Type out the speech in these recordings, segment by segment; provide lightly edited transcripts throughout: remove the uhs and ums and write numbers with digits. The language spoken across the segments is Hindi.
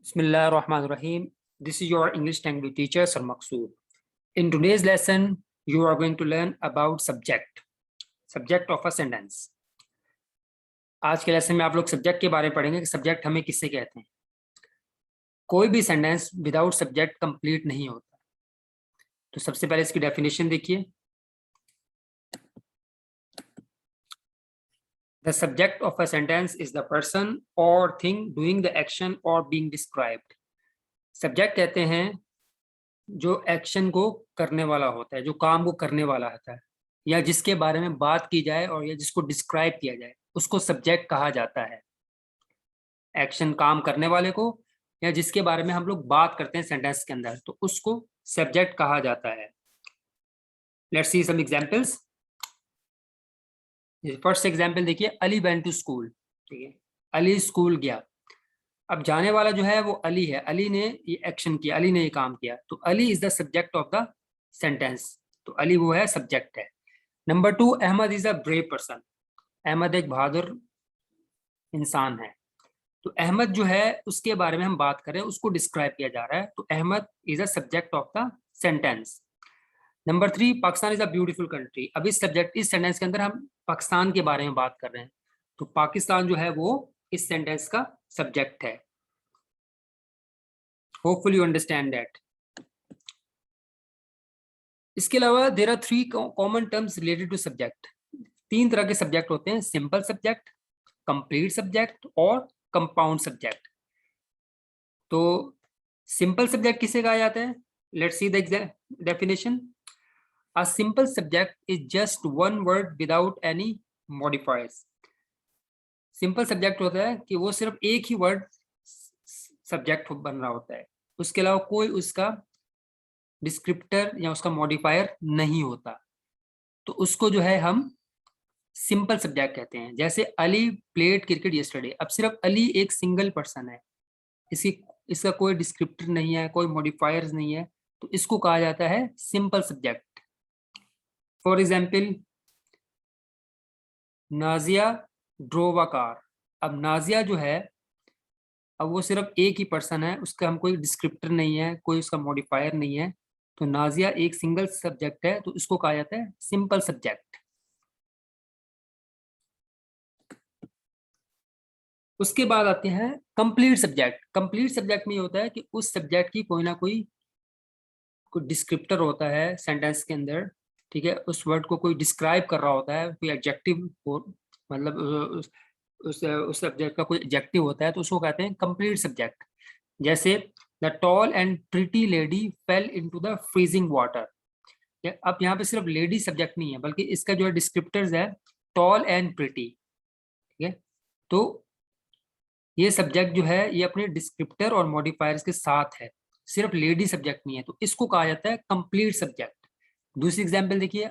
Bismillahirrahmanirrahim. This is your English language teacher Sir Maqsood. In today's lesson, you are going to learn about subject of a sentence. आज के लेसन में आप लोग सब्जेक्ट के बारे में पढ़ेंगे कि सब्जेक्ट हमें किससे कहते हैं। कोई भी सेंटेंस विदाउट सब्जेक्ट कंप्लीट नहीं होता। तो सबसे पहले इसकी डेफिनेशन देखिए। The subject of a sentence is the person or thing doing the action or being described. Subject कहते हैं जो एक्शन को करने वाला होता है, जो काम को करने वाला होता है, या जिसके बारे में बात की जाए और या जिसको डिस्क्राइब किया जाए, उसको सब्जेक्ट कहा जाता है। एक्शन काम करने वाले को या जिसके बारे में हम लोग बात करते हैं सेंटेंस के अंदर, तो उसको सब्जेक्ट कहा जाता है। Let's see some examples. First example देखिए, अली वेंट टू स्कूल। ठीक है, अली स्कूल गया। अब जाने वाला जो है वो अली है, अली ने ये एक्शन किया, अली ने ये काम किया, तो Ali is the subject of the sentence. तो अली वो है, सब्जेक्ट है। Number 2, Ahmed is a brave person. Ahmed एक बहादुर इंसान है। तो अहमद जो है उसके बारे में हम बात कर रहे हैं, उसको डिस्क्राइब किया जा रहा है, तो Ahmed is a subject of the sentence. Number 3, Pakistan is a beautiful country. अब इस सेंटेंस के अंदर हम पाकिस्तान के बारे में बात कर रहे हैं, तो पाकिस्तान जो है वो इस सेंटेंस का सब्जेक्ट है। Hopefully you understand that. इसके अलावा there are 3 common terms related to subject. 3 तरह के सब्जेक्ट होते हैं, सिंपल सब्जेक्ट, कंप्लीट सब्जेक्ट और कंपाउंड सब्जेक्ट। तो सिंपल सब्जेक्ट किसे कहा जाता है? Let's see the definition. A simple subject is just one word without any modifiers. Simple subject होता है कि वो सिर्फ एक ही वर्ड सब्जेक्ट बन रहा होता है, उसके अलावा कोई उसका डिस्क्रिप्टर या उसका मॉडिफायर नहीं होता, तो उसको जो है हम सिंपल सब्जेक्ट कहते हैं। जैसे अली प्लेड क्रिकेट यस्टरडे। अब सिर्फ अली एक सिंगल पर्सन है, इसका कोई डिस्क्रिप्टर नहीं है, कोई मॉडिफायर्स नहीं है, तो इसको कहा जाता है simple subject. For example, Nazia drove a car. अब नाजिया जो है, अब वो सिर्फ एक ही पर्सन है, उसका हम कोई डिस्क्रिप्टर नहीं है, कोई उसका मॉडिफायर नहीं है, तो नाजिया एक सिंगल सब्जेक्ट है, तो इसको कहा जाता है सिंपल सब्जेक्ट। उसके बाद आते हैं कंप्लीट सब्जेक्ट। कंप्लीट सब्जेक्ट में होता है कि उस सब्जेक्ट की कोई ना कोई डिस्क्रिप्टर होता है सेंटेंस के अंदर। ठीक है, उस वर्ड को कोई डिस्क्राइब कर रहा होता है, कोई एडजेक्टिव हो, मतलब उस सब्जेक्ट का कोई एडजेक्टिव होता है, तो उसको कहते हैं कंप्लीट सब्जेक्ट। जैसे the tall and pretty lady fail into the freezing water. अब यहाँ पे सिर्फ लेडी सब्जेक्ट नहीं है, बल्कि इसका जो है डिस्क्रिप्टर्स है टॉल एंड प्रिटी। ठीक है, तो ये सब्जेक्ट जो है ये अपने डिस्क्रिप्टर और मॉडिफायर्स के साथ है, सिर्फ लेडी सब्जेक्ट नहीं है, तो इसको कहा जाता है कंप्लीट सब्जेक्ट। दूसरी एग्जांपल देखिए,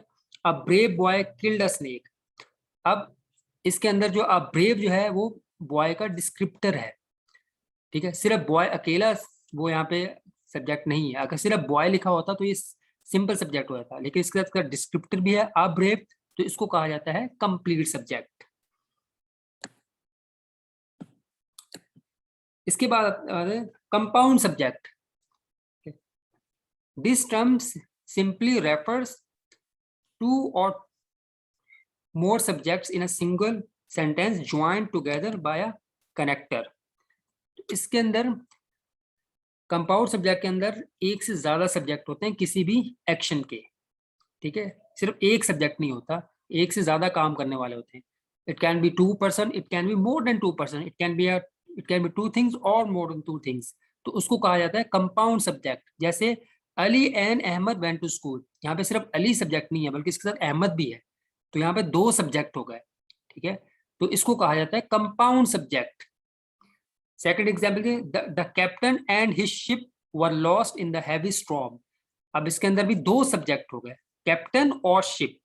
a brave boy killed a snake. अब इसके अंदर जो अ ब्रेव जो है वो बॉय का डिस्क्रिप्टर है। ठीक है, सिर्फ बॉय अकेला वो यहाँ पे सब्जेक्ट नहीं है। अगर सिर्फ बॉय लिखा होता तो ये सिंपल सब्जेक्ट हो जाता, लेकिन इसके साथ डिस्क्रिप्टर भी है अ ब्रेव, तो इसको कहा जाता है कंप्लीट सब्जेक्ट। इसके बाद compound subject. This term simply refers to or more subjects in a single sentence joined together by a connector. इसके अंदर कंपाउंड सब्जेक्ट के अंदर एक से ज्यादा सब्जेक्ट होते हैं किसी भी एक्शन के। ठीक है, सिर्फ एक सब्जेक्ट नहीं होता, एक से ज्यादा काम करने वाले होते हैं। It can be 2 person, it can be more than 2 person, it can be 2 things और मोर देन 2 थिंग्स, तो उसको कहा जाता है कंपाउंड सब्जेक्ट। जैसे Ali and Ahmed went to school. यहाँ पे सिर्फ अली सब्जेक्ट नहीं है, बल्कि इसके साथ अहमद भी है, तो यहाँ पे 2 सब्जेक्ट हो गए। ठीक है, तो इसको कहा जाता है compound subject. Second example, the captain and his ship were lost in the heavy storm. अब इसके अंदर भी 2 सब्जेक्ट हो गए, कैप्टन और शिप।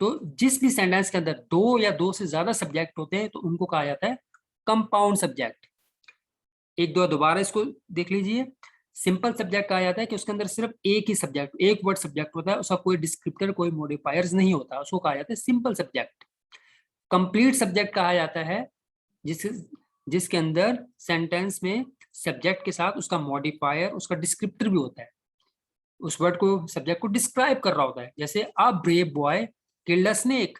तो जिस भी सेंटेंस के अंदर 2 या 2 से ज्यादा सब्जेक्ट होते हैं, तो उनको कहा जाता है कंपाउंड सब्जेक्ट। एक दो दोबारा इसको देख लीजिए। सिंपल सब्जेक्ट कहा जाता है कि उसके अंदर सिर्फ एक ही सब्जेक्ट, एक वर्ड सब्जेक्ट होता है, उसका कोई डिस्क्रिप्टर, कोई मॉडिफायर्स नहीं होता, उसको कहा जाता है सिंपल सब्जेक्ट। कंप्लीट सब्जेक्ट कहा जाता है जिसके अंदर सेंटेंस में सब्जेक्ट के साथ उसका मॉडिफायर, उसका डिस्क्रिप्टर भी होता है, उस वर्ड को, सब्जेक्ट को डिस्क्राइब कर रहा होता है। जैसे a brave boy killed a snake.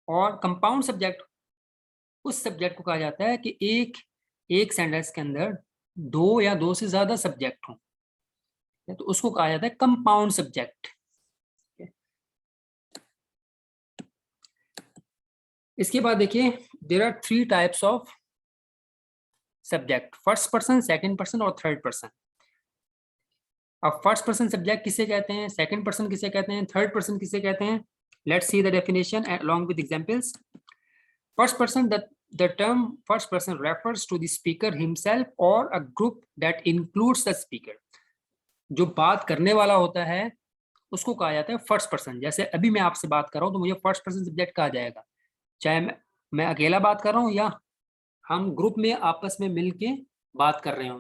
और कंपाउंड सब्जेक्ट उस सब्जेक्ट को कहा जाता है कि एक सेंटेंस के अंदर दो या दो से ज्यादा सब्जेक्ट हों, तो उसको कहा जाता है कंपाउंड सब्जेक्ट। इसके बाद देखिए, there are 3 types of subject, first person, second person और थर्ड पर्सन। अब फर्स्ट पर्सन सब्जेक्ट किसे कहते हैं, सेकंड पर्सन किसे कहते हैं, थर्ड पर्सन किसे कहते हैं? Let's see the definition along with examples. First person, the term first person refers to the speaker himself or a group that includes the speaker. जो बात करने वाला होता है उसको कहा जाता है फर्स्ट पर्सन। जैसे अभी मैं आपसे बात कर रहा हूँ तो मुझे फर्स्ट पर्सन सब्जेक्ट कहा जाएगा, चाहे मैं अकेला बात कर रहा हूँ या हम ग्रुप में आपस में मिल के बात कर रहे हो।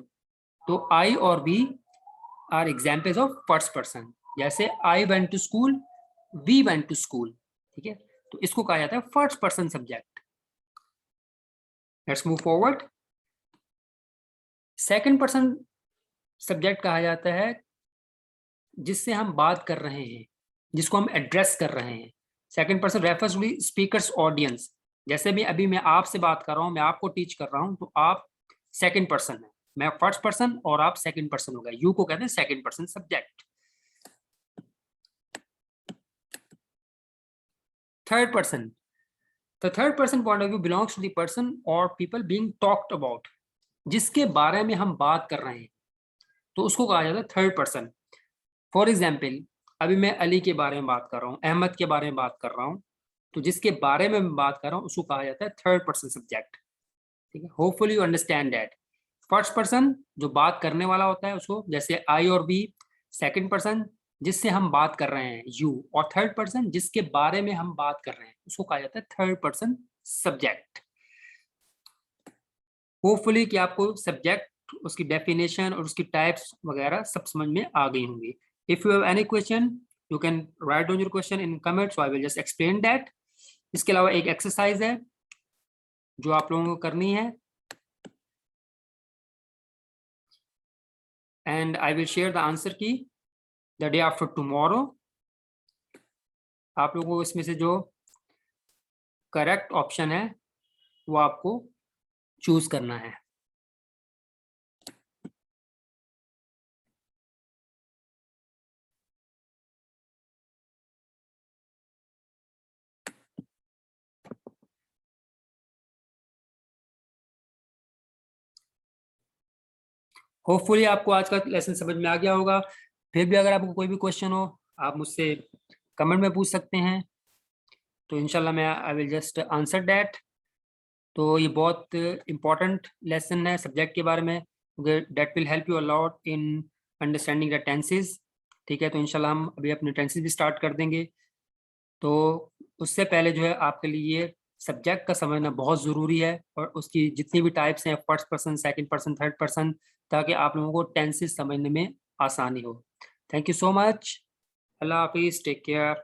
तो आई और we are examples of first person. जैसे I went to school, we went to school, ठीक है, तो इसको कहा जाता है first person subject. Let's move forward. Second person subject कहा जाता है जिससे हम बात कर रहे हैं, जिसको हम एड्रेस कर रहे हैं। Second person refers to the speaker's audience. जैसे भी अभी मैं आपसे बात कर रहा हूँ, मैं आपको टीच कर रहा हूँ, तो आप सेकंड पर्सन है, मैं फर्स्ट पर्सन और आप सेकंड पर्सन हो गए, यू को कहते हैं second person subject. Third person, the third person point of view belongs to the person और पीपल बीइंग टॉक्ड अबाउट। जिसके बारे में हम बात कर रहे हैं तो उसको कहा जाता है थर्ड पर्सन। फॉर एग्जाम्पल, अभी मैं अली के बारे में बात कर रहा हूँ, अहमद के बारे में बात कर रहा हूँ, तो जिसके बारे में मैं बात कर रहा हूँ उसको कहा जाता है थर्ड पर्सन सब्जेक्ट। ठीक है, hopefully you understand that. First person जो बात करने वाला होता है उसको, जैसे आई और बी। सेकंड पर्सन जिससे हम बात कर रहे हैं, यू। और थर्ड पर्सन जिसके बारे में हम बात कर रहे हैं उसको कहा जाता है थर्ड पर्सन सब्जेक्ट। होपफुली कि आपको सब्जेक्ट, उसकी डेफिनेशन और उसकी टाइप्स वगैरह सब समझ में आ गई होंगी। If you have any question you can write down your question in comment, so I will just explain that. इसके अलावा एक एक्सरसाइज है जो आप लोगों को करनी है, and I will share the answer की द डे आफ्टर टुमारो। आप लोगों को इसमें से जो करेक्ट ऑप्शन है वो आपको चूज करना है। होपफुली आपको आज का लेसन समझ में आ गया होगा। फिर भी अगर आपको कोई भी क्वेश्चन हो आप मुझसे कमेंट में पूछ सकते हैं, तो इंशाल्लाह मैं I will just answer that. तो ये बहुत इंपॉर्टेंट लेसन है सब्जेक्ट के बारे में, that will help you a lot in understanding the tenses. ठीक है, तो इंशाल्लाह हम अभी अपने टेंसेस भी स्टार्ट कर देंगे। तो उससे पहले जो है आपके लिए सब्जेक्ट का समझना बहुत ज़रूरी है, और उसकी जितनी भी टाइप्स हैं, first person, second person, third person, ताकि आप लोगों को टेंसेस समझने में आसानी हो। Thank you so much. अल्लाह हाफिज़, टेक केयर।